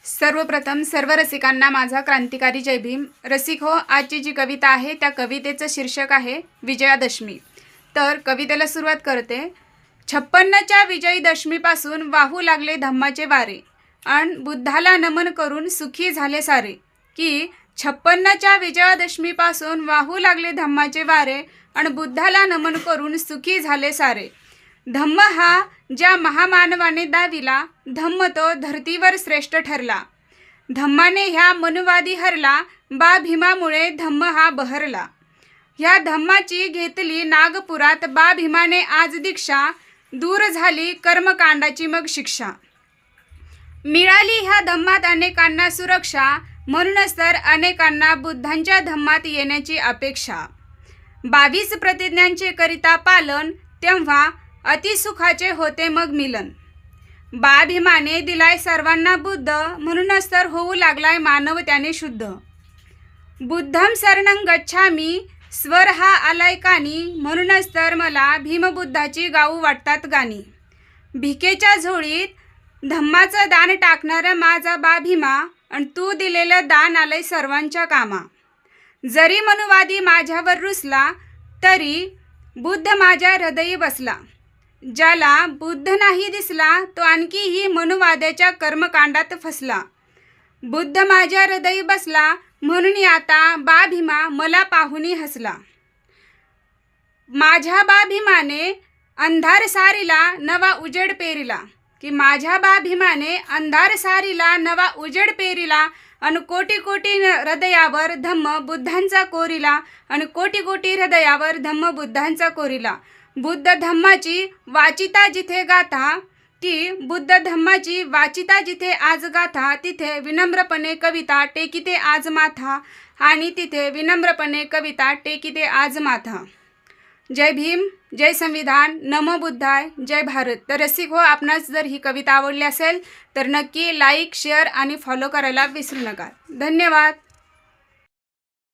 सर्वप्रथम सर्व रसिकांना माझा क्रांतिकारी जय भीम। रसिक हो, आजची जी कविता आहे त्या कवितेचं शीर्षक आहे विजयादशमी। तर कवितेला सुरुवात करते। 56च्या विजयी दशमीपासून वाहू लागले धम्माचे वारे, अन बुद्धाला नमन करून सुखी झाले सारे। की 56च्या विजयादशमीपासून वाहू लागले धम्माचे वारे, अन बुद्धाला नमन करून सुखी झाले सारे। धम्म हा ज्या महामानवाने दाविला, धम्म तो धर्तीवर श्रेष्ठ ठरला। धम्माने ह्या मनुवादी हरला, बा भीमामुळे धम्म हा बहरला। ह्या धम्माची घेतली नागपुरात, बा भीमाने आज दीक्षा, दूर झाली कर्मकांडाची मग शिक्षा। मिळाली ह्या धम्मात अनेकांना सुरक्षा, म्हणूनच तर अनेकांना बुद्धांच्या धम्मात येण्याची अपेक्षा। 22 प्रतिज्ञांचे करिता पालन, तेव्हा अतिसुखाचे होते मग मिलन। बा भीमाने दिलाय सर्वांना बुद्ध, म्हणूनच तर होऊ लागलाय मानव त्याने शुद्ध। बुद्धम शरणं गच्छामी, स्वर हा आलाय कानी, म्हणूनच तर मला भीमबुद्धाची गाऊ वाटतात गाणी। भिकेच्या झोळीत धम्माचं दान टाकणारा माझा बा भीमा, आणि तू दिलेलं दान आलंय सर्वांच्या कामा। जरी मनुवादी माझ्यावर रुसला, तरी बुद्ध माझ्या हृदयी बसला। ज्याला बुद्ध नाही दिसला, तो आणखीही मनुवाद्याच्या कर्मकांडात फसला। बुद्ध माझ्या हृदयी बसला, म्हणून आता बा भीमा मला पाहुनी हसला। माझ्या बा भीमाने अंधार सारीला नवा उजेड पेरिला। की माझ्या बा भीमाने अंधार सारीला नवा उजेड पेरिला, अन कोटी कोटी हृदयावर धम्म बुद्धांचा कोरिला, अन कोटी कोटी हृदयावर धम्म बुद्धांचा कोरिला। बुद्ध धम्माची वाचिता जिथे गाथा, की बुद्ध धम्माची वाचिता जिथे आज गाथा, तिथे विनम्रपणे कविता टेकिते आज माथा, आणि तिथे विनम्रपणे कविता टेकिते आज माथा। जय भीम, जय संविधान, नमो बुद्धाय, जय भारत। तर रसिक हो, आपणास जर ही कविता आवडली असेल तर नक्की लाईक, शेअर आणि फॉलो करायला विसरू नका। धन्यवाद।